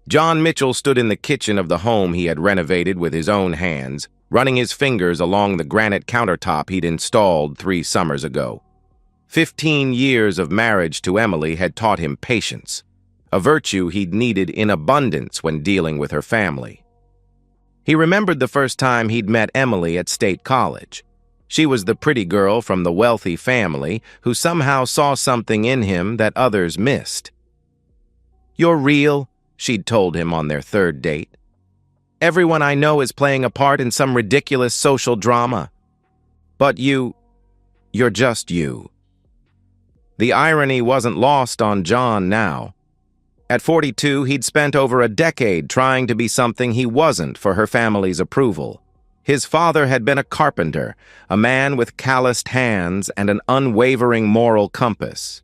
John Mitchell stood in the kitchen of the home he had renovated with his own hands, running his fingers along the granite countertop he'd installed 3 summers ago. 15 years of marriage to Emily had taught him patience, a virtue he'd needed in abundance when dealing with her family. He remembered the first time he'd met Emily at State College. She was the pretty girl from the wealthy family who somehow saw something in him that others missed. "You're real," she'd told him on their 3rd date. "Everyone I know is playing a part in some ridiculous social drama. But you're just you." The irony wasn't lost on John now. At 42, he'd spent over a decade trying to be something he wasn't for her family's approval. His father had been a carpenter, a man with calloused hands and an unwavering moral compass.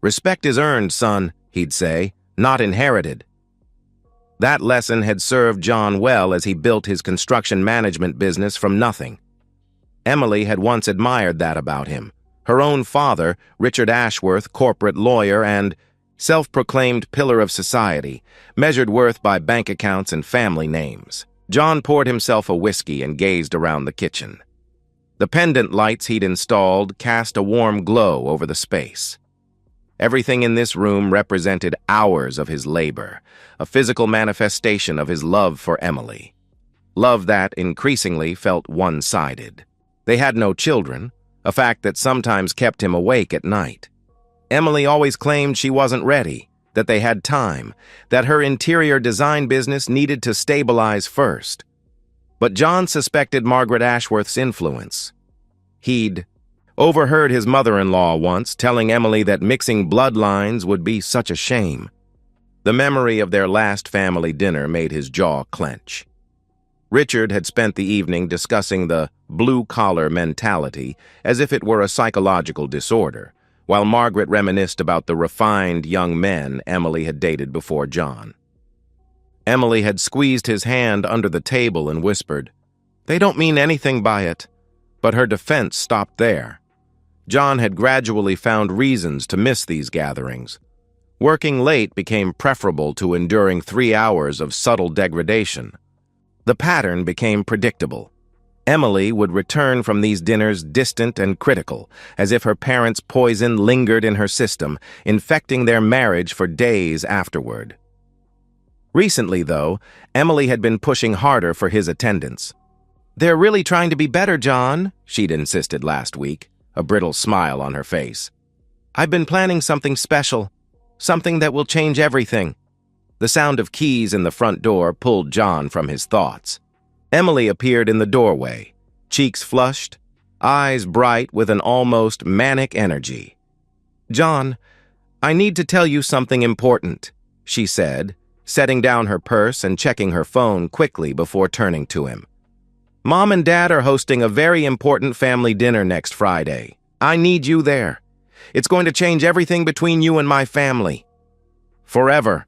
"Respect is earned, son," he'd say, "not inherited." That lesson had served John well as he built his construction management business from nothing. Emily had once admired that about him. Her own father, Richard Ashworth, corporate lawyer and self-proclaimed pillar of society, measured worth by bank accounts and family names. John poured himself a whiskey and gazed around the kitchen. The pendant lights he'd installed cast a warm glow over the space. Everything in this room represented hours of his labor, a physical manifestation of his love for Emily. Love that increasingly felt one-sided. They had no children, a fact that sometimes kept him awake at night. Emily always claimed she wasn't ready, that they had time, that her interior design business needed to stabilize first. But John suspected Margaret Ashworth's influence. He'd overheard his mother-in-law once telling Emily that mixing bloodlines would be such a shame. The memory of their last family dinner made his jaw clench. Richard had spent the evening discussing the blue-collar mentality as if it were a psychological disorder, while Margaret reminisced about the refined young men Emily had dated before John. Emily had squeezed his hand under the table and whispered, "They don't mean anything by it," but her defense stopped there. John had gradually found reasons to miss these gatherings. Working late became preferable to enduring 3 hours of subtle degradation. The pattern became predictable. Emily would return from these dinners distant and critical, as if her parents' poison lingered in her system, infecting their marriage for days afterward. Recently, though, Emily had been pushing harder for his attendance. "They're really trying to be better, John," she'd insisted last week, a brittle smile on her face. "I've been planning something special, something that will change everything." The sound of keys in the front door pulled John from his thoughts. Emily appeared in the doorway, cheeks flushed, eyes bright with an almost manic energy. "John, I need to tell you something important," she said, setting down her purse and checking her phone quickly before turning to him. "Mom and Dad are hosting a very important family dinner next Friday. I need you there. It's going to change everything between you and my family. Forever."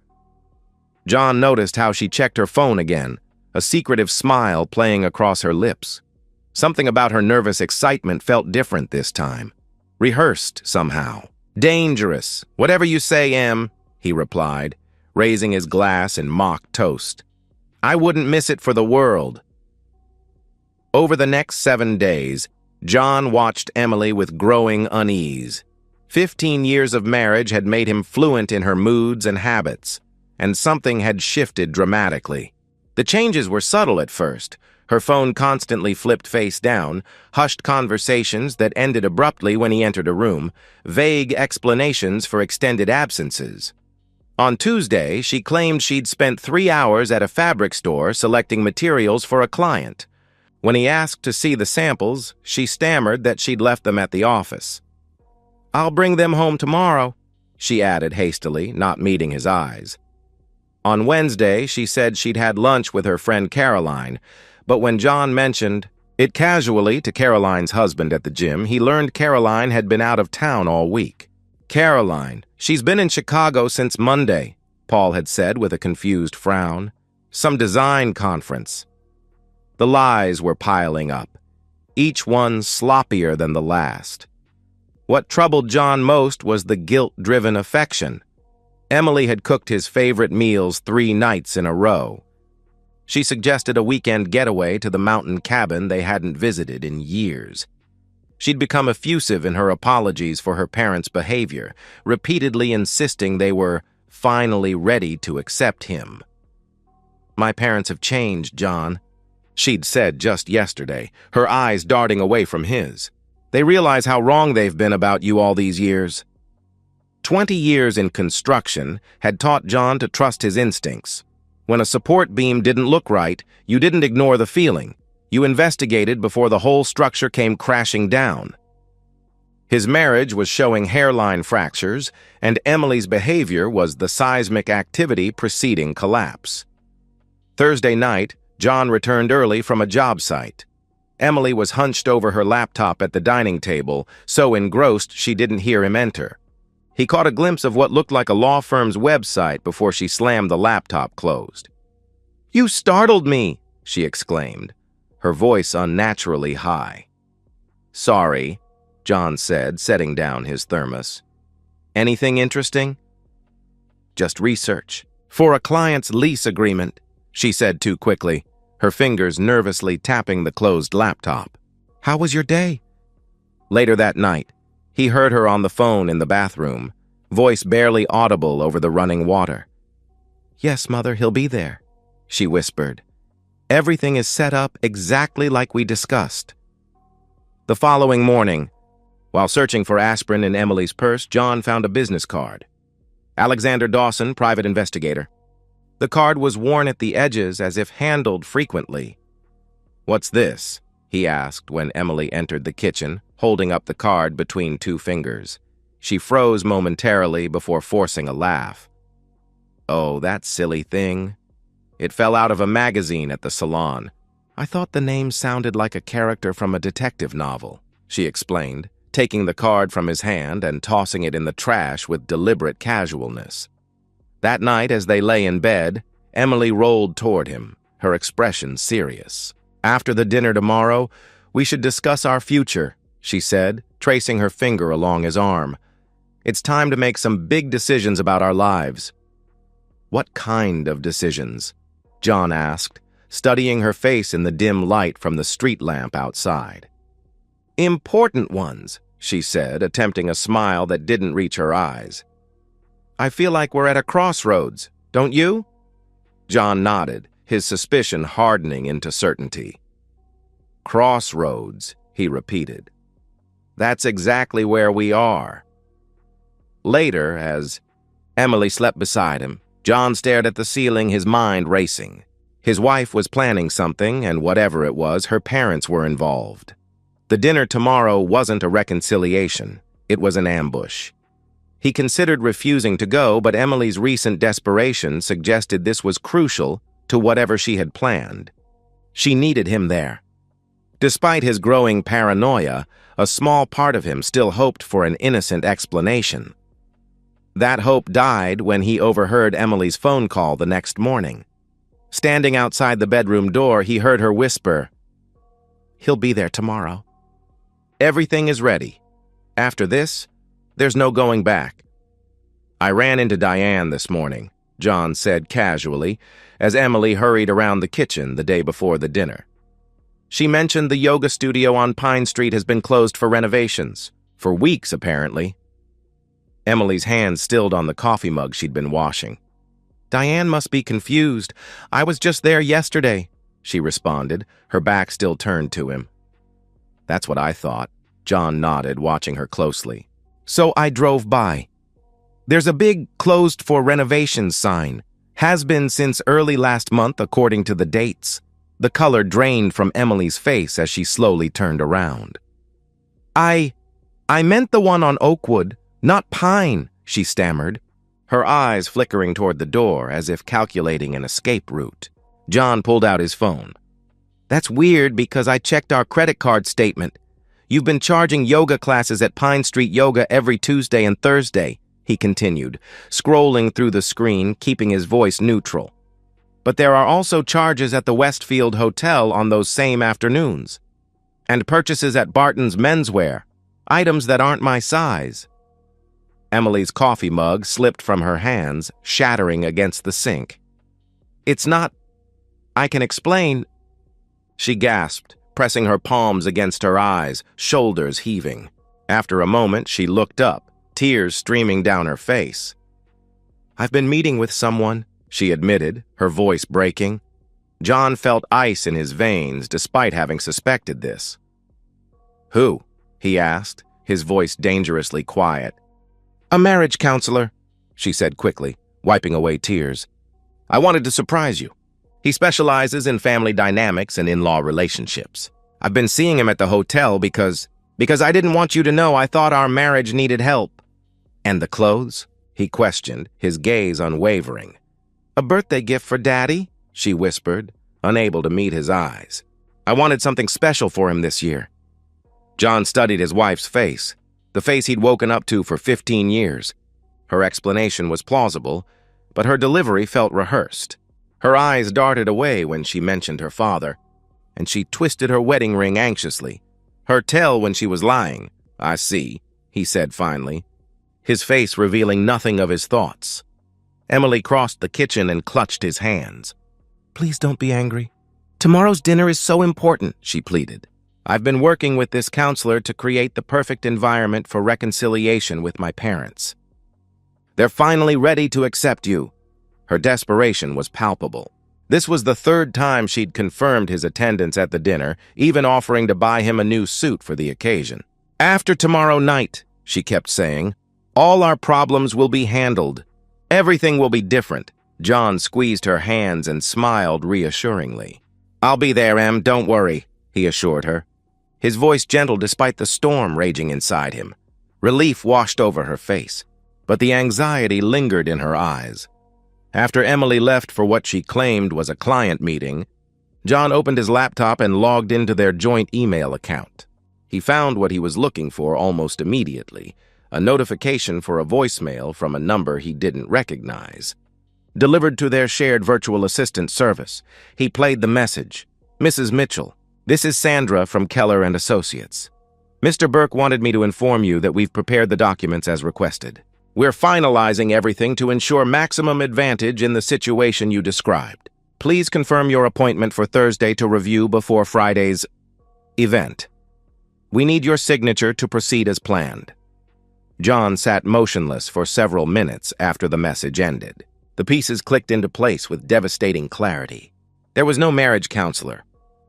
John noticed how she checked her phone again, a secretive smile playing across her lips. Something about her nervous excitement felt different this time. Rehearsed, somehow. "Dangerous. Whatever you say, Em," he replied, raising his glass in mock toast. "I wouldn't miss it for the world." Over the next 7 days, John watched Emily with growing unease. 15 years of marriage had made him fluent in her moods and habits, and something had shifted dramatically. The changes were subtle at first. Her phone constantly flipped face down, hushed conversations that ended abruptly when he entered a room, vague explanations for extended absences. On Tuesday, she claimed she'd spent 3 hours at a fabric store selecting materials for a client. When he asked to see the samples, she stammered that she'd left them at the office. "I'll bring them home tomorrow," she added hastily, not meeting his eyes. On Wednesday, she said she'd had lunch with her friend Caroline, but when John mentioned it casually to Caroline's husband at the gym, he learned Caroline had been out of town all week. "Caroline, she's been in Chicago since Monday," Paul had said with a confused frown. "Some design conference." The lies were piling up, each one sloppier than the last. What troubled John most was the guilt-driven affection. Emily had cooked his favorite meals 3 nights in a row. She suggested a weekend getaway to the mountain cabin they hadn't visited in years. She'd become effusive in her apologies for her parents' behavior, repeatedly insisting they were finally ready to accept him. "My parents have changed, John," she'd said just yesterday, her eyes darting away from his. "They realize how wrong they've been about you all these years." 20 years in construction had taught John to trust his instincts. When a support beam didn't look right, you didn't ignore the feeling. You investigated before the whole structure came crashing down. His marriage was showing hairline fractures, and Emily's behavior was the seismic activity preceding collapse. Thursday night, John returned early from a job site. Emily was hunched over her laptop at the dining table, so engrossed she didn't hear him enter. He caught a glimpse of what looked like a law firm's website before she slammed the laptop closed. "You startled me," she exclaimed, her voice unnaturally high. "Sorry," John said, setting down his thermos. "Anything interesting?" "Just research. For a client's lease agreement," she said too quickly, her fingers nervously tapping the closed laptop. "How was your day?" Later that night, he heard her on the phone in the bathroom, voice barely audible over the running water. "Yes, Mother, he'll be there," she whispered. "Everything is set up exactly like we discussed." The following morning, while searching for aspirin in Emily's purse, John found a business card. Alexander Dawson, private investigator. The card was worn at the edges as if handled frequently. "What's this?" he asked when Emily entered the kitchen, holding up the card between 2 fingers. She froze momentarily before forcing a laugh. "Oh, that silly thing. It fell out of a magazine at the salon. I thought the name sounded like a character from a detective novel," she explained, taking the card from his hand and tossing it in the trash with deliberate casualness. That night, as they lay in bed, Emily rolled toward him, her expression serious. "After the dinner tomorrow, we should discuss our future," she said, tracing her finger along his arm. "It's time to make some big decisions about our lives." "What kind of decisions?" John asked, studying her face in the dim light from the street lamp outside. "Important ones," she said, attempting a smile that didn't reach her eyes. "I feel like we're at a crossroads, don't you?" John nodded, his suspicion hardening into certainty. "Crossroads," he repeated. "That's exactly where we are." Later, as Emily slept beside him, John stared at the ceiling, his mind racing. His wife was planning something, and whatever it was, her parents were involved. The dinner tomorrow wasn't a reconciliation. It was an ambush. He considered refusing to go, but Emily's recent desperation suggested this was crucial to whatever she had planned. She needed him there. Despite his growing paranoia, a small part of him still hoped for an innocent explanation. That hope died when he overheard Emily's phone call the next morning. Standing outside the bedroom door, he heard her whisper, "He'll be there tomorrow. Everything is ready. After this, there's no going back." "I ran into Diane this morning," John said casually, as Emily hurried around the kitchen the day before the dinner. "She mentioned the yoga studio on Pine Street has been closed for renovations. For weeks, apparently." Emily's hand stilled on the coffee mug she'd been washing. "Diane must be confused. I was just there yesterday," she responded, her back still turned to him. "That's what I thought," John nodded, watching her closely. "So I drove by. There's a big closed for renovations sign. Has been since early last month, according to the dates." The color drained from Emily's face as she slowly turned around. I meant the one on Oakwood, not Pine," she stammered, her eyes flickering toward the door as if calculating an escape route. John pulled out his phone. "That's weird because I checked our credit card statement. You've been charging yoga classes at Pine Street Yoga every Tuesday and Thursday," he continued, scrolling through the screen, keeping his voice neutral. "But there are also charges at the Westfield Hotel on those same afternoons. And purchases at Barton's Menswear, items that aren't my size." Emily's coffee mug slipped from her hands, shattering against the sink. "It's not... I can explain," she gasped, pressing her palms against her eyes, shoulders heaving. After a moment, she looked up, tears streaming down her face. "I've been meeting with someone," she admitted, her voice breaking. John felt ice in his veins despite having suspected this. "Who?" he asked, his voice dangerously quiet. "A marriage counselor," she said quickly, wiping away tears. "I wanted to surprise you. He specializes in family dynamics and in-law relationships. I've been seeing him at the hotel because I didn't want you to know I thought our marriage needed help." "And the clothes?" he questioned, his gaze unwavering. "A birthday gift for Daddy," she whispered, unable to meet his eyes. "I wanted something special for him this year." John studied his wife's face, the face he'd woken up to for 15 years. Her explanation was plausible, but her delivery felt rehearsed. Her eyes darted away when she mentioned her father, and she twisted her wedding ring anxiously. Her tell when she was lying. "I see," he said finally, his face revealing nothing of his thoughts. Emily crossed the kitchen and clutched his hands. "Please don't be angry. Tomorrow's dinner is so important," she pleaded. "I've been working with this counselor to create the perfect environment for reconciliation with my parents. They're finally ready to accept you." Her desperation was palpable. This was the third time she'd confirmed his attendance at the dinner, even offering to buy him a new suit for the occasion. "After tomorrow night," she kept saying, "all our problems will be handled. Everything will be different." John squeezed her hands and smiled reassuringly. "I'll be there, Em, don't worry," he assured her, his voice gentle despite the storm raging inside him. Relief washed over her face, but the anxiety lingered in her eyes. After Emily left for what she claimed was a client meeting, John opened his laptop and logged into their joint email account. He found what he was looking for almost immediately, a notification for a voicemail from a number he didn't recognize. Delivered to their shared virtual assistant service, he played the message. "Mrs. Mitchell, this is Sandra from Keller and Associates. Mr. Burke wanted me to inform you that we've prepared the documents as requested. We're finalizing everything to ensure maximum advantage in the situation you described. Please confirm your appointment for Thursday to review before Friday's event. We need your signature to proceed as planned." John sat motionless for several minutes after the message ended. The pieces clicked into place with devastating clarity. There was no marriage counselor,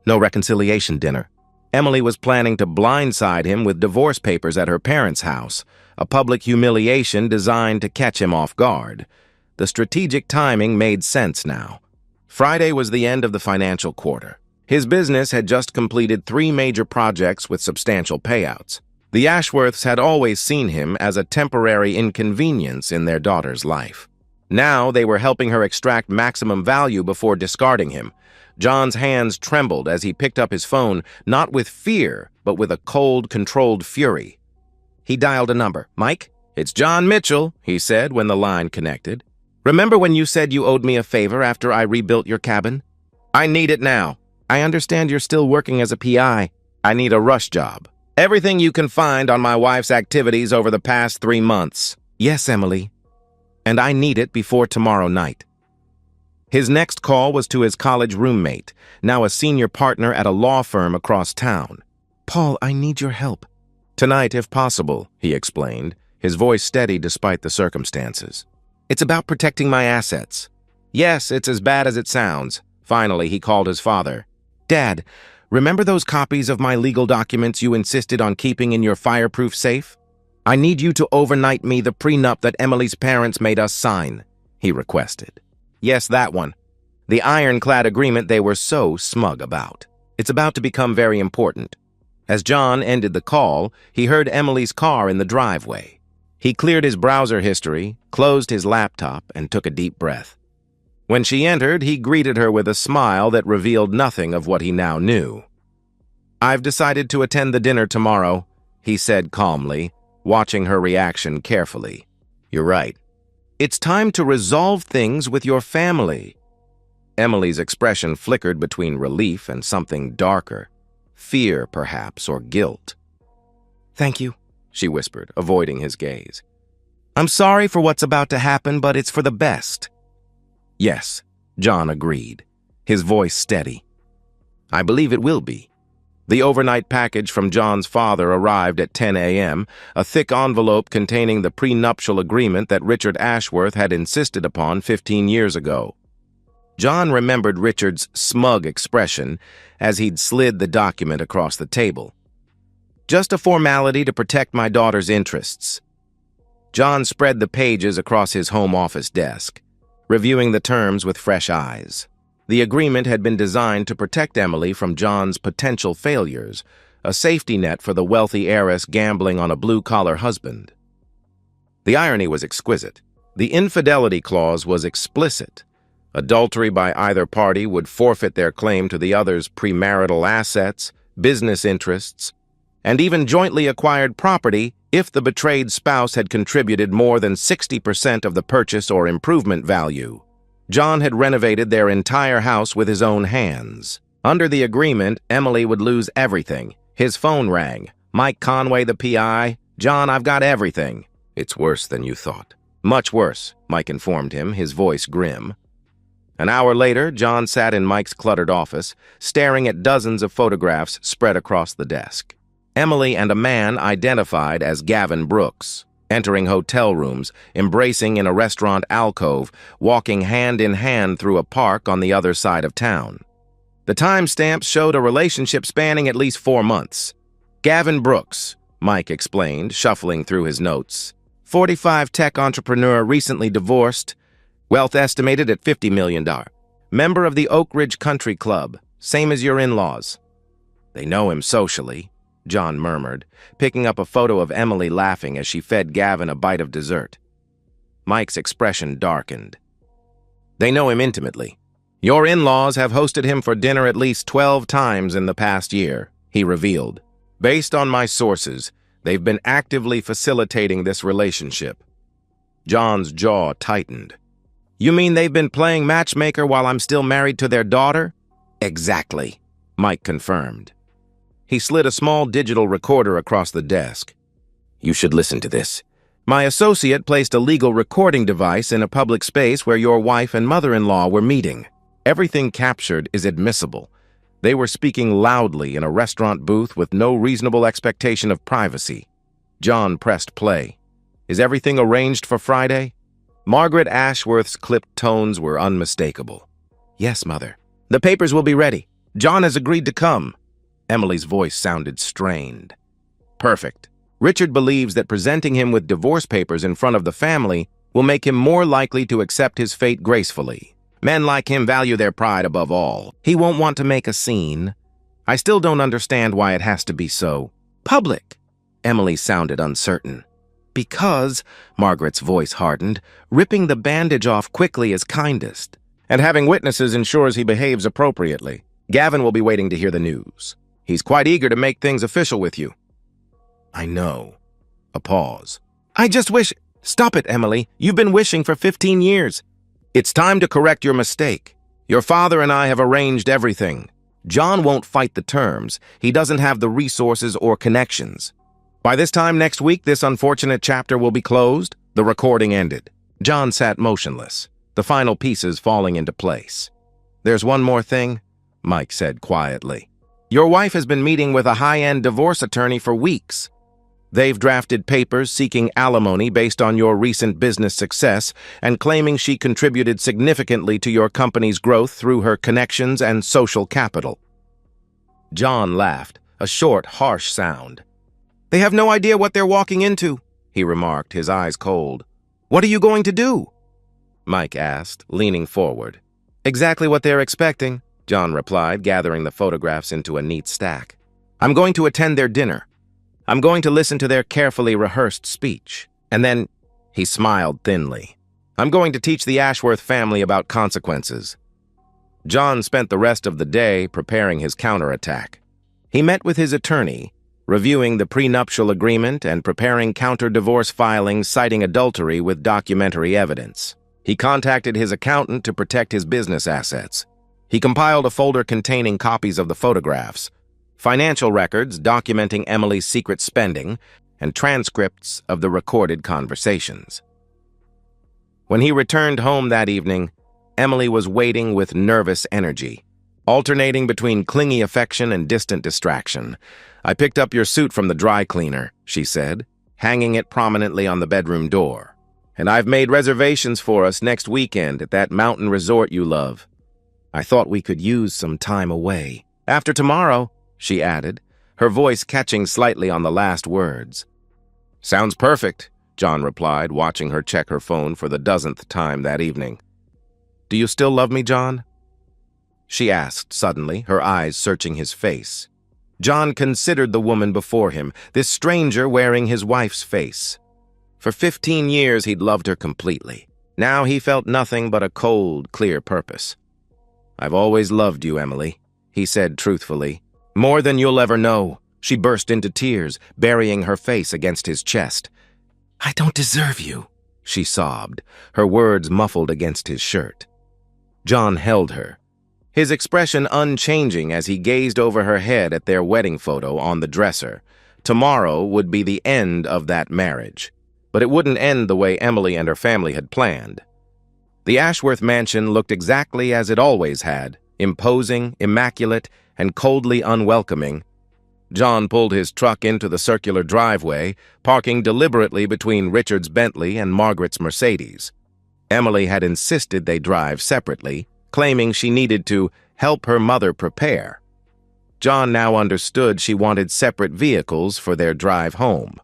no reconciliation dinner. Emily was planning to blindside him with divorce papers at her parents' house, a public humiliation designed to catch him off guard. The strategic timing made sense now. Friday was the end of the financial quarter. His business had just completed 3 major projects with substantial payouts. The Ashworths had always seen him as a temporary inconvenience in their daughter's life. Now they were helping her extract maximum value before discarding him. John's hands trembled as he picked up his phone, not with fear, but with a cold, controlled fury. He dialed a number. "Mike? It's John Mitchell," he said when the line connected. "Remember when you said you owed me a favor after I rebuilt your cabin? I need it now. I understand you're still working as a PI. I need a rush job. Everything you can find on my wife's activities over the past 3 months. Yes, Emily. And I need it before tomorrow night." His next call was to his college roommate, now a senior partner at a law firm across town. "Paul, I need your help." "Tonight, if possible," he explained, his voice steady despite the circumstances. "It's about protecting my assets." "Yes, it's as bad as it sounds." Finally, he called his father. "Dad, remember those copies of my legal documents you insisted on keeping in your fireproof safe? I need you to overnight me the prenup that Emily's parents made us sign," he requested. "Yes, that one. The ironclad agreement they were so smug about. It's about to become very important." As John ended the call, he heard Emily's car in the driveway. He cleared his browser history, closed his laptop, and took a deep breath. When she entered, he greeted her with a smile that revealed nothing of what he now knew. "I've decided to attend the dinner tomorrow," he said calmly, watching her reaction carefully. "You're right. It's time to resolve things with your family." Emily's expression flickered between relief and something darker. Fear, perhaps, or guilt. "Thank you," she whispered, avoiding his gaze. I'm sorry for what's about to happen, but it's for the best. Yes, John agreed, his voice steady. I believe it will be. The overnight package from John's father arrived at 10 a.m., a thick envelope containing the prenuptial agreement that Richard Ashworth had insisted upon 15 years ago. John remembered Richard's smug expression as he'd slid the document across the table. Just a formality to protect my daughter's interests. John spread the pages across his home office desk, reviewing the terms with fresh eyes. The agreement had been designed to protect Emily from John's potential failures, a safety net for the wealthy heiress gambling on a blue-collar husband. The irony was exquisite. The infidelity clause was explicit. Adultery by either party would forfeit their claim to the other's premarital assets, business interests, and even jointly acquired property if the betrayed spouse had contributed more than 60% of the purchase or improvement value. John had renovated their entire house with his own hands. Under the agreement, Emily would lose everything. His phone rang. Mike Conway, the PI. John, I've got everything. It's worse than you thought. Much worse, Mike informed him, his voice grim. An hour later, John sat in Mike's cluttered office, staring at dozens of photographs spread across the desk. Emily and a man identified as Gavin Brooks, entering hotel rooms, embracing in a restaurant alcove, walking hand in hand through a park on the other side of town. The timestamps showed a relationship spanning at least 4 months. Gavin Brooks, Mike explained, shuffling through his notes. 45 tech entrepreneur, recently divorced, wealth estimated at $50 million. Member of the Oak Ridge Country Club, same as your in-laws. They know him socially, John murmured, picking up a photo of Emily laughing as she fed Gavin a bite of dessert. Mike's expression darkened. They know him intimately. Your in-laws have hosted him for dinner at least 12 times in the past year, he revealed. Based on my sources, they've been actively facilitating this relationship. John's jaw tightened. You mean they've been playing matchmaker while I'm still married to their daughter? Exactly, Mike confirmed. He slid a small digital recorder across the desk. You should listen to this. My associate placed a legal recording device in a public space where your wife and mother-in-law were meeting. Everything captured is admissible. They were speaking loudly in a restaurant booth with no reasonable expectation of privacy. John pressed play. Is everything arranged for Friday? Margaret Ashworth's clipped tones were unmistakable. Yes, Mother. The papers will be ready. John has agreed to come. Emily's voice sounded strained. Perfect. Richard believes that presenting him with divorce papers in front of the family will make him more likely to accept his fate gracefully. Men like him value their pride above all. He won't want to make a scene. I still don't understand why it has to be so public. Emily sounded uncertain. Because, Margaret's voice hardened, ripping the bandage off quickly is kindest. And having witnesses ensures he behaves appropriately. Gavin will be waiting to hear the news. He's quite eager to make things official with you. I know. A pause. I just wish— Stop it, Emily. You've been wishing for 15 years. It's time to correct your mistake. Your father and I have arranged everything. John won't fight the terms. He doesn't have the resources or connections. By this time next week, this unfortunate chapter will be closed. The recording ended. John sat motionless, the final pieces falling into place. There's one more thing, Mike said quietly. Your wife has been meeting with a high-end divorce attorney for weeks. They've drafted papers seeking alimony based on your recent business success and claiming she contributed significantly to your company's growth through her connections and social capital. John laughed, a short, harsh sound. They have no idea what they're walking into, he remarked, his eyes cold. What are you going to do? Mike asked, leaning forward. Exactly what they're expecting, John replied, gathering the photographs into a neat stack. I'm going to attend their dinner. I'm going to listen to their carefully rehearsed speech. And then, he smiled thinly, I'm going to teach the Ashworth family about consequences. John spent the rest of the day preparing his counterattack. He met with his attorney, reviewing the prenuptial agreement and preparing counter-divorce filings citing adultery with documentary evidence. He contacted his accountant to protect his business assets. He compiled a folder containing copies of the photographs, financial records documenting Emily's secret spending, and transcripts of the recorded conversations. When he returned home that evening, Emily was waiting with nervous energy, alternating between clingy affection and distant distraction. "I picked up your suit from the dry cleaner," she said, hanging it prominently on the bedroom door. "And I've made reservations for us next weekend at that mountain resort you love. I thought we could use some time away. After tomorrow," she added, her voice catching slightly on the last words. "Sounds perfect," John replied, watching her check her phone for the dozenth time that evening. "Do you still love me, John?" she asked suddenly, her eyes searching his face. John considered the woman before him, this stranger wearing his wife's face. For 15 years he'd loved her completely. Now he felt nothing but a cold, clear purpose. "I've always loved you, Emily," he said truthfully. "More than you'll ever know." She burst into tears, burying her face against his chest. "I don't deserve you," she sobbed, her words muffled against his shirt. John held her, his expression unchanging as he gazed over her head at their wedding photo on the dresser. Tomorrow would be the end of that marriage, but it wouldn't end the way Emily and her family had planned. The Ashworth mansion looked exactly as it always had, imposing, immaculate, and coldly unwelcoming. John pulled his truck into the circular driveway, parking deliberately between Richard's Bentley and Margaret's Mercedes. Emily had insisted they drive separately, claiming she needed to help her mother prepare. John now understood she wanted separate vehicles for their drive home,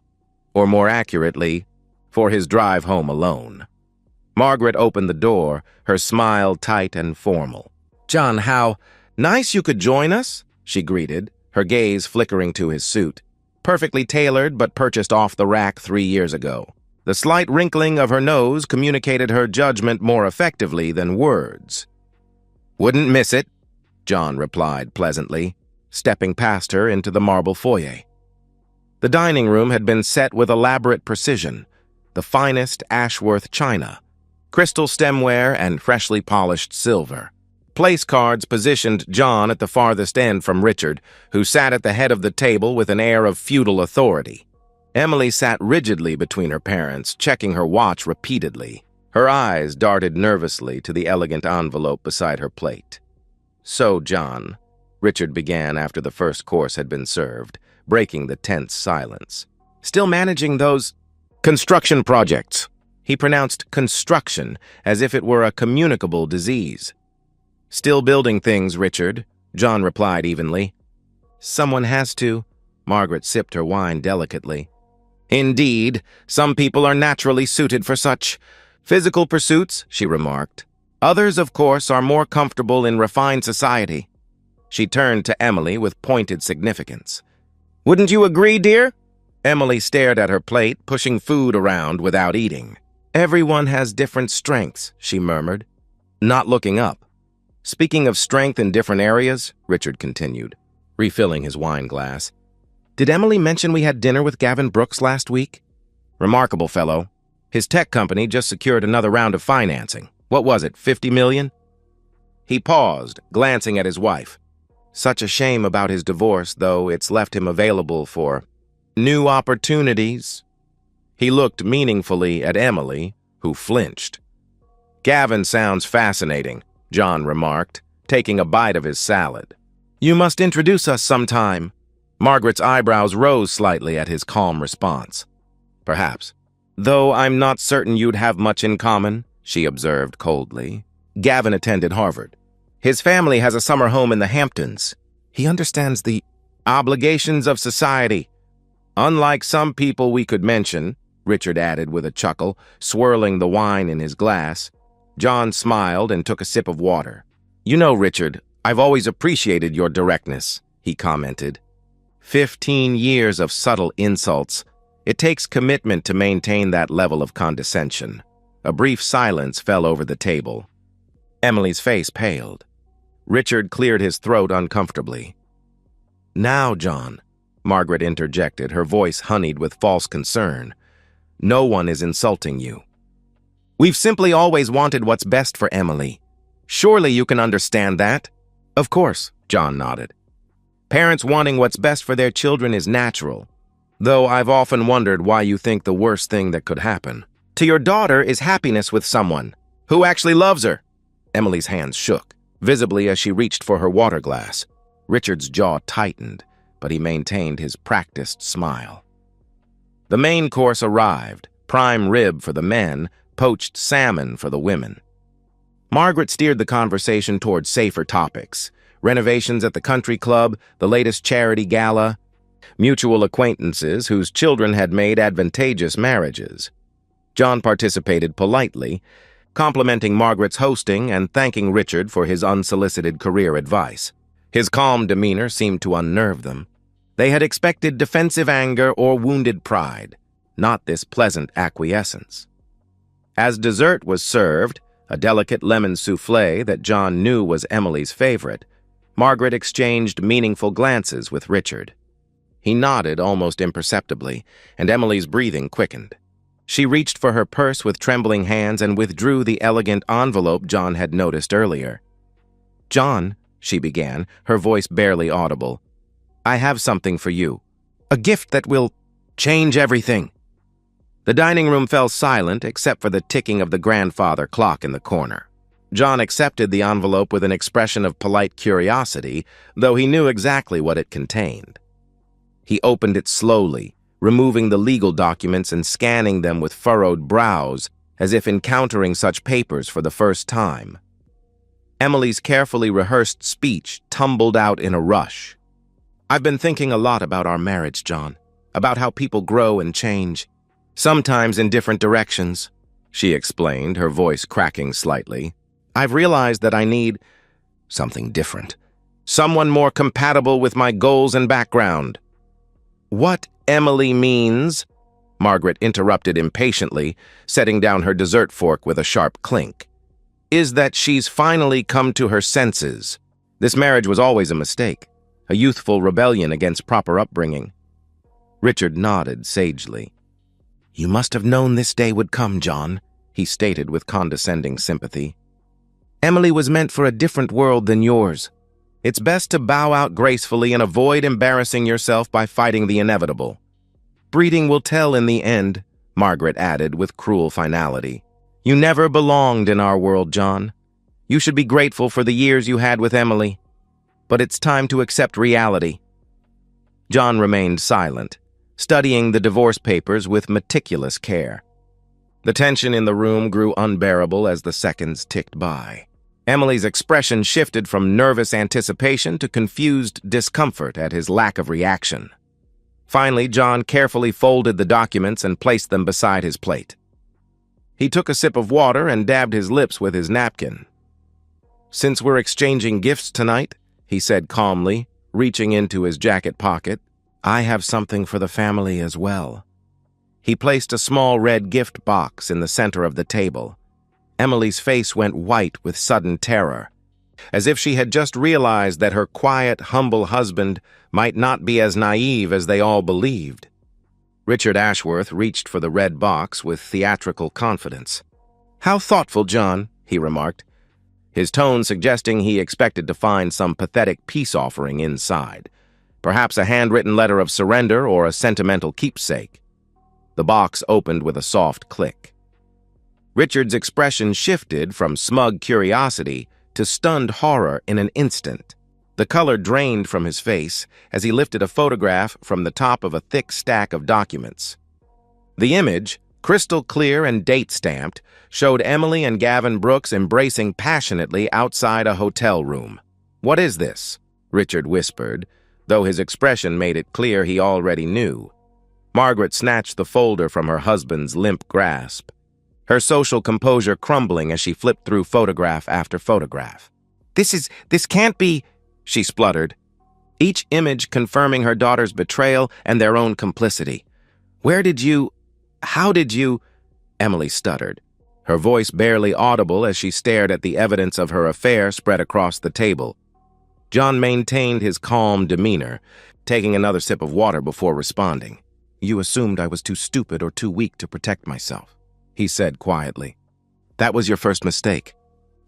or more accurately, for his drive home alone. Margaret opened the door, her smile tight and formal. "John, how nice you could join us," she greeted, her gaze flickering to his suit. Perfectly tailored but purchased off the rack 3 years ago. The slight wrinkling of her nose communicated her judgment more effectively than words. "Wouldn't miss it," John replied pleasantly, stepping past her into the marble foyer. The dining room had been set with elaborate precision, the finest Ashworth china, crystal stemware, and freshly polished silver. Place cards positioned John at the farthest end from Richard, who sat at the head of the table with an air of feudal authority. Emily sat rigidly between her parents, checking her watch repeatedly. Her eyes darted nervously to the elegant envelope beside her plate. "So, John," Richard began after the first course had been served, breaking the tense silence. "Still managing those construction projects." He pronounced construction as if it were a communicable disease. "Still building things, Richard," John replied evenly. "Someone has to." Margaret sipped her wine delicately. "Indeed, some people are naturally suited for such physical pursuits," she remarked. "Others, of course, are more comfortable in refined society." She turned to Emily with pointed significance. "Wouldn't you agree, dear?" Emily stared at her plate, pushing food around without eating. "Everyone has different strengths," she murmured, not looking up. "Speaking of strength in different areas," Richard continued, refilling his wine glass, "did Emily mention we had dinner with Gavin Brooks last week? Remarkable fellow. His tech company just secured another round of financing. What was it, 50 million? He paused, glancing at his wife. Such a shame about his divorce, though it's left him available for new opportunities. He looked meaningfully at Emily, who flinched. "Gavin sounds fascinating," John remarked, taking a bite of his salad. "You must introduce us sometime." Margaret's eyebrows rose slightly at his calm response. "Perhaps. Though I'm not certain you'd have much in common," she observed coldly. "Gavin attended Harvard. His family has a summer home in the Hamptons. He understands the obligations of society. Unlike some people we could mention," Richard added with a chuckle, swirling the wine in his glass. John smiled and took a sip of water. "You know, Richard, I've always appreciated your directness," he commented. 15 years of subtle insults. It takes commitment to maintain that level of condescension. A brief silence fell over the table. Emily's face paled. Richard cleared his throat uncomfortably. "Now, John," Margaret interjected, her voice honeyed with false concern. "No one is insulting you. We've simply always wanted what's best for Emily. Surely you can understand that?" "Of course," John nodded. "Parents wanting what's best for their children is natural, though I've often wondered why you think the worst thing that could happen." to your daughter is happiness with someone who actually loves her. Emily's hands shook, visibly as she reached for her water glass. Richard's jaw tightened, but he maintained his practiced smile. The main course arrived, prime rib for the men, poached salmon for the women. Margaret steered the conversation toward safer topics: renovations at the country club, the latest charity gala, mutual acquaintances whose children had made advantageous marriages. John participated politely, complimenting Margaret's hosting and thanking Richard for his unsolicited career advice. His calm demeanor seemed to unnerve them. They had expected defensive anger or wounded pride, not this pleasant acquiescence. As dessert was served, a delicate lemon soufflé that John knew was Emily's favorite, Margaret exchanged meaningful glances with Richard. He nodded almost imperceptibly, and Emily's breathing quickened. She reached for her purse with trembling hands and withdrew the elegant envelope John had noticed earlier. "John," she began, her voice barely audible, "I have something for you. A gift that will change everything." The dining room fell silent except for the ticking of the grandfather clock in the corner. John accepted the envelope with an expression of polite curiosity, though he knew exactly what it contained. He opened it slowly, removing the legal documents and scanning them with furrowed brows, as if encountering such papers for the first time. Emily's carefully rehearsed speech tumbled out in a rush. "I've been thinking a lot about our marriage, John, about how people grow and change, sometimes in different directions," she explained, her voice cracking slightly. "I've realized that I need something different, someone more compatible with my goals and background." "What Emily means," Margaret interrupted impatiently, setting down her dessert fork with a sharp clink, "is that she's finally come to her senses. This marriage was always a mistake, a youthful rebellion against proper upbringing." Richard nodded sagely. "You must have known this day would come, John," he stated with condescending sympathy. "Emily was meant for a different world than yours. It's best to bow out gracefully and avoid embarrassing yourself by fighting the inevitable. Breeding will tell in the end," Margaret added with cruel finality. "You never belonged in our world, John. You should be grateful for the years you had with Emily. But it's time to accept reality." John remained silent, studying the divorce papers with meticulous care. The tension in the room grew unbearable as the seconds ticked by. Emily's expression shifted from nervous anticipation to confused discomfort at his lack of reaction. Finally, John carefully folded the documents and placed them beside his plate. He took a sip of water and dabbed his lips with his napkin. "Since we're exchanging gifts tonight," he said calmly, reaching into his jacket pocket, "I have something for the family as well." He placed a small red gift box in the center of the table. Emily's face went white with sudden terror, as if she had just realized that her quiet, humble husband might not be as naive as they all believed. Richard Ashworth reached for the red box with theatrical confidence. "How thoughtful, John," he remarked, his tone suggesting he expected to find some pathetic peace offering inside, perhaps a handwritten letter of surrender or a sentimental keepsake. The box opened with a soft click. Richard's expression shifted from smug curiosity to stunned horror in an instant. The color drained from his face as he lifted a photograph from the top of a thick stack of documents. The image, crystal clear and date-stamped, showed Emily and Gavin Brooks embracing passionately outside a hotel room. "What is this?" Richard whispered, though his expression made it clear he already knew. Margaret snatched the folder from her husband's limp grasp, her social composure crumbling as she flipped through photograph after photograph. This can't be," she spluttered, each image confirming her daughter's betrayal and their own complicity. How did you, Emily stuttered, her voice barely audible as she stared at the evidence of her affair spread across the table. John maintained his calm demeanor, taking another sip of water before responding. "You assumed I was too stupid or too weak to protect myself," he said quietly. "That was your first mistake.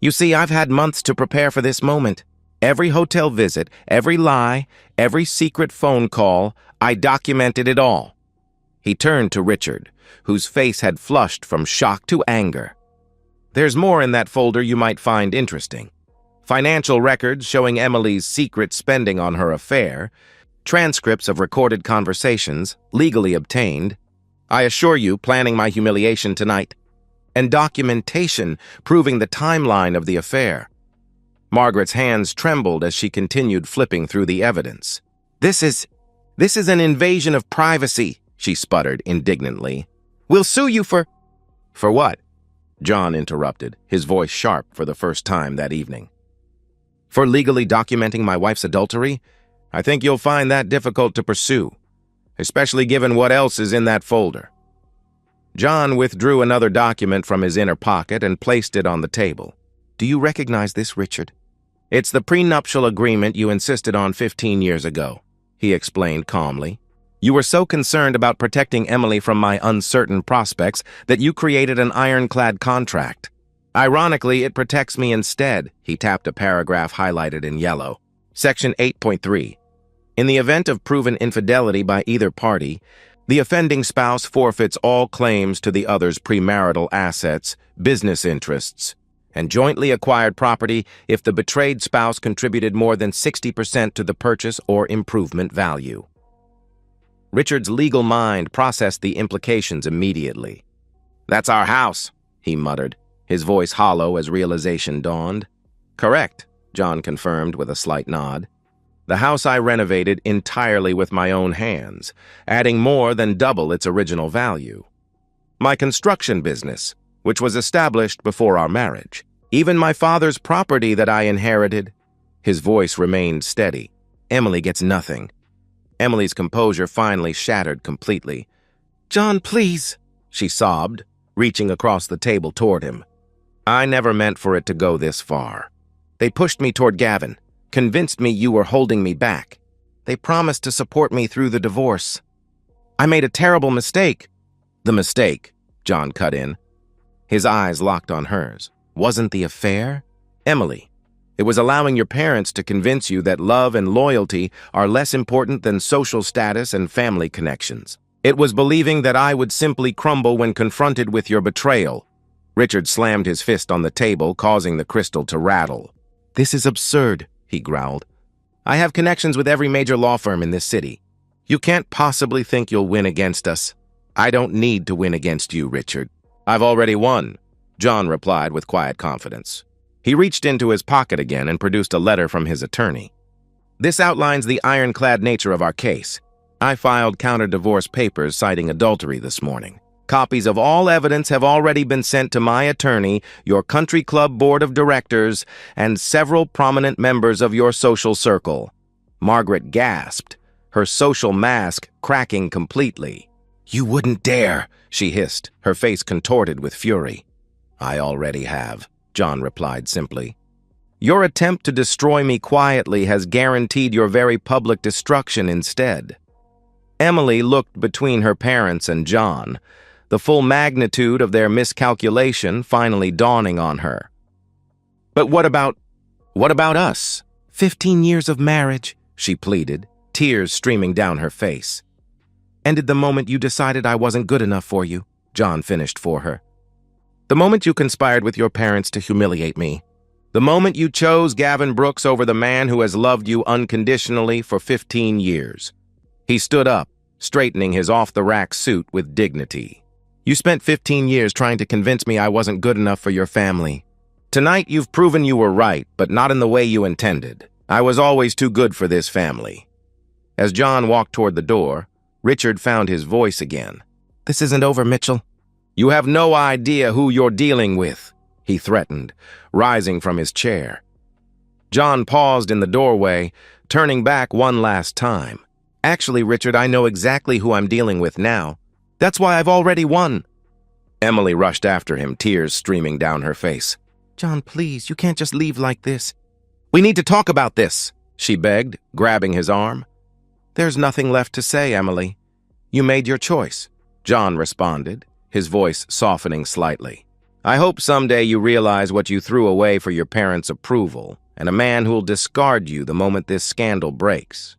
You see, I've had months to prepare for this moment. Every hotel visit, every lie, every secret phone call, I documented it all." He turned to Richard, whose face had flushed from shock to anger. There's more in that folder you might find interesting. Financial records showing Emily's secret spending on her affair, transcripts of recorded conversations, legally obtained, I assure you, planning my humiliation tonight, and documentation proving the timeline of the affair. Margaret's hands trembled as she continued flipping through the evidence. This is an invasion of privacy, she sputtered indignantly. We'll sue you for... For what? John interrupted, his voice sharp for the first time that evening. For legally documenting my wife's adultery? I think you'll find that difficult to pursue, especially given what else is in that folder. John withdrew another document from his inner pocket and placed it on the table. Do you recognize this, Richard? It's the prenuptial agreement you insisted on 15 years ago, he explained calmly. You were so concerned about protecting Emily from my uncertain prospects that you created an ironclad contract. Ironically, it protects me instead, he tapped a paragraph highlighted in yellow. Section 8.3. In the event of proven infidelity by either party, the offending spouse forfeits all claims to the other's premarital assets, business interests, and jointly acquired property if the betrayed spouse contributed more than 60% to the purchase or improvement value. Richard's legal mind processed the implications immediately. That's our house, he muttered, his voice hollow as realization dawned. Correct, John confirmed with a slight nod. The house I renovated entirely with my own hands, adding more than double its original value. My construction business, which was established before our marriage. Even my father's property that I inherited. His voice remained steady. Emily gets nothing. Emily's composure finally shattered completely. John, please, she sobbed, reaching across the table toward him. I never meant for it to go this far. They pushed me toward Gavin, convinced me you were holding me back. They promised to support me through the divorce. I made a terrible mistake. The mistake, John cut in. His eyes locked on hers. Wasn't the affair? Emily. It was allowing your parents to convince you that love and loyalty are less important than social status and family connections. It was believing that I would simply crumble when confronted with your betrayal. Richard slammed his fist on the table, causing the crystal to rattle. This is absurd, he growled. I have connections with every major law firm in this city. You can't possibly think you'll win against us. I don't need to win against you, Richard. I've already won, John replied with quiet confidence. He reached into his pocket again and produced a letter from his attorney. This outlines the ironclad nature of our case. I filed counter-divorce papers citing adultery this morning. Copies of all evidence have already been sent to my attorney, your country club board of directors, and several prominent members of your social circle. Margaret gasped, her social mask cracking completely. You wouldn't dare, she hissed, her face contorted with fury. I already have, John replied simply. Your attempt to destroy me quietly has guaranteed your very public destruction instead. Emily looked between her parents and John, the full magnitude of their miscalculation finally dawning on her. But what about us? 15 years of marriage, she pleaded, tears streaming down her face. Ended the moment you decided I wasn't good enough for you, John finished for her. The moment you conspired with your parents to humiliate me. The moment you chose Gavin Brooks over the man who has loved you unconditionally for 15 years. He stood up, straightening his off-the-rack suit with dignity. You spent 15 years trying to convince me I wasn't good enough for your family. Tonight you've proven you were right, but not in the way you intended. I was always too good for this family. As John walked toward the door, Richard found his voice again. This isn't over, Mitchell. You have no idea who you're dealing with, he threatened, rising from his chair. John paused in the doorway, turning back one last time. Actually, Richard, I know exactly who I'm dealing with now. That's why I've already won. Emily rushed after him, tears streaming down her face. John, please, you can't just leave like this. We need to talk about this, she begged, grabbing his arm. There's nothing left to say, Emily. You made your choice, John responded, his voice softening slightly. I hope someday you realize what you threw away for your parents' approval, and a man who'll discard you the moment this scandal breaks.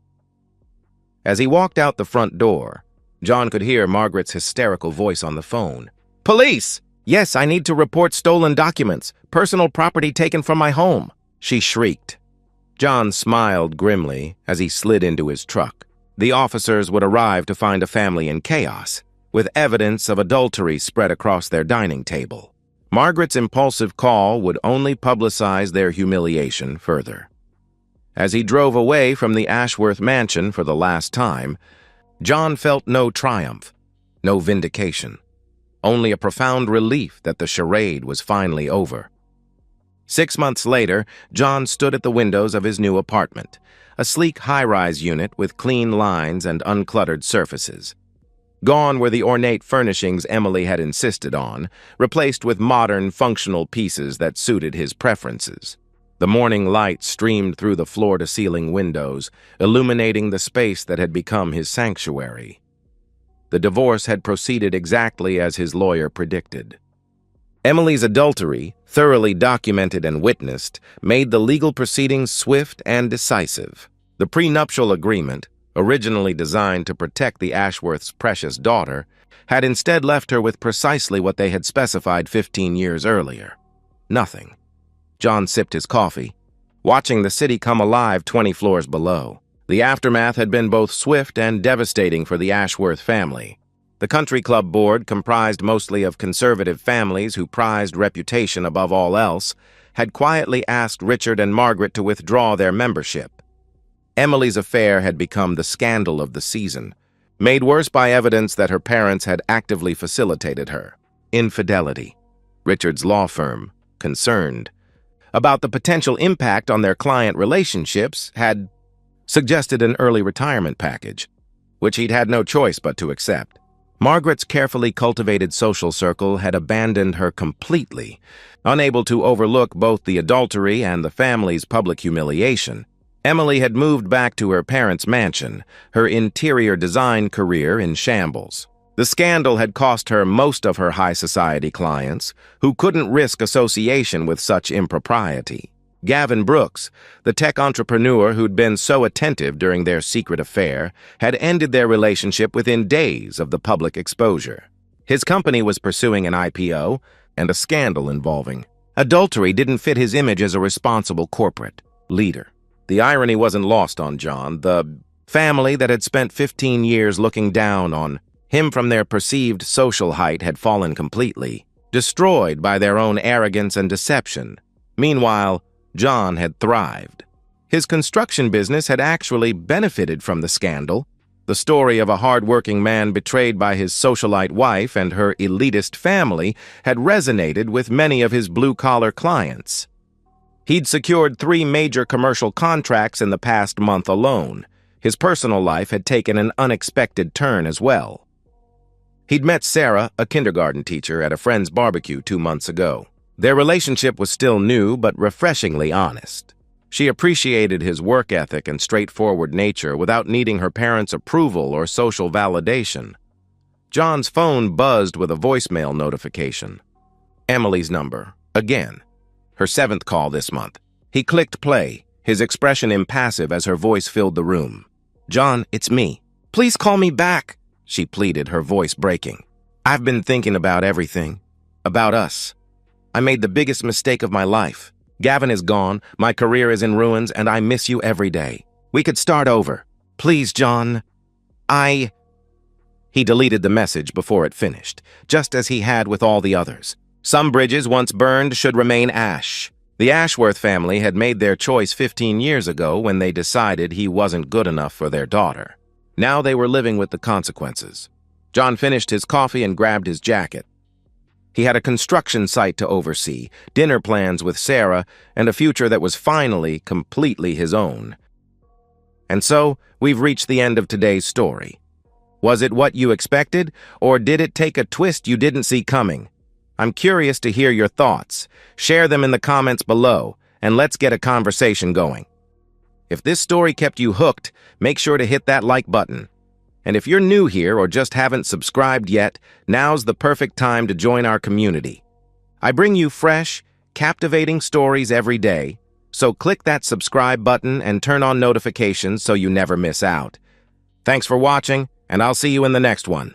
As he walked out the front door, John could hear Margaret's hysterical voice on the phone. "Police! Yes, I need to report stolen documents, personal property taken from my home," she shrieked. John smiled grimly as he slid into his truck. The officers would arrive to find a family in chaos, with evidence of adultery spread across their dining table. Margaret's impulsive call would only publicize their humiliation further. As he drove away from the Ashworth mansion for the last time, John felt no triumph, no vindication, only a profound relief that the charade was finally over. 6 months later, John stood at the windows of his new apartment, a sleek high-rise unit with clean lines and uncluttered surfaces. Gone were the ornate furnishings Emily had insisted on, replaced with modern, functional pieces that suited his preferences. The morning light streamed through the floor-to-ceiling windows, illuminating the space that had become his sanctuary. The divorce had proceeded exactly as his lawyer predicted. Emily's adultery, thoroughly documented and witnessed, made the legal proceedings swift and decisive. The prenuptial agreement, originally designed to protect the Ashworths' precious daughter, had instead left her with precisely what they had specified 15 years earlier: nothing. John sipped his coffee, watching the city come alive 20 floors below. The aftermath had been both swift and devastating for the Ashworth family. The country club board, comprised mostly of conservative families who prized reputation above all else, had quietly asked Richard and Margaret to withdraw their membership. Emily's affair had become the scandal of the season, made worse by evidence that her parents had actively facilitated her infidelity. Richard's law firm, concerned about the potential impact on their client relationships, had suggested an early retirement package, which he'd had no choice but to accept. Margaret's carefully cultivated social circle had abandoned her completely, unable to overlook both the adultery and the family's public humiliation. Emily had moved back to her parents' mansion, her interior design career in shambles. The scandal had cost her most of her high society clients, who couldn't risk association with such impropriety. Gavin Brooks, the tech entrepreneur who'd been so attentive during their secret affair, had ended their relationship within days of the public exposure. His company was pursuing an IPO, and a scandal involving adultery didn't fit his image as a responsible corporate leader. The irony wasn't lost on John. The family that had spent 15 years looking down on him from their perceived social height had fallen completely, destroyed by their own arrogance and deception. Meanwhile, John had thrived. His construction business had actually benefited from the scandal. The story of a hard-working man betrayed by his socialite wife and her elitist family had resonated with many of his blue-collar clients. He'd secured 3 major commercial contracts in the past month alone. His personal life had taken an unexpected turn as well. He'd met Sarah, a kindergarten teacher, at a friend's barbecue 2 months ago. Their relationship was still new, but refreshingly honest. She appreciated his work ethic and straightforward nature without needing her parents' approval or social validation. John's phone buzzed with a voicemail notification. Emily's number, again. Her 7th call this month. He clicked play, his expression impassive as her voice filled the room. "John, it's me. Please call me back," she pleaded, her voice breaking. "I've been thinking about everything. About us. I made the biggest mistake of my life. Gavin is gone, my career is in ruins, and I miss you every day. We could start over. Please, John. He deleted the message before it finished, just as he had with all the others. Some bridges once burned should remain ash. The Ashworth family had made their choice 15 years ago when they decided he wasn't good enough for their daughter. Now they were living with the consequences. John finished his coffee and grabbed his jacket. He had a construction site to oversee, dinner plans with Sarah, and a future that was finally completely his own. And so, we've reached the end of today's story. Was it what you expected, or did it take a twist you didn't see coming? I'm curious to hear your thoughts. Share them in the comments below, and let's get a conversation going. If this story kept you hooked, make sure to hit that like button. And if you're new here or just haven't subscribed yet, now's the perfect time to join our community. I bring you fresh, captivating stories every day, so click that subscribe button and turn on notifications so you never miss out. Thanks for watching, and I'll see you in the next one.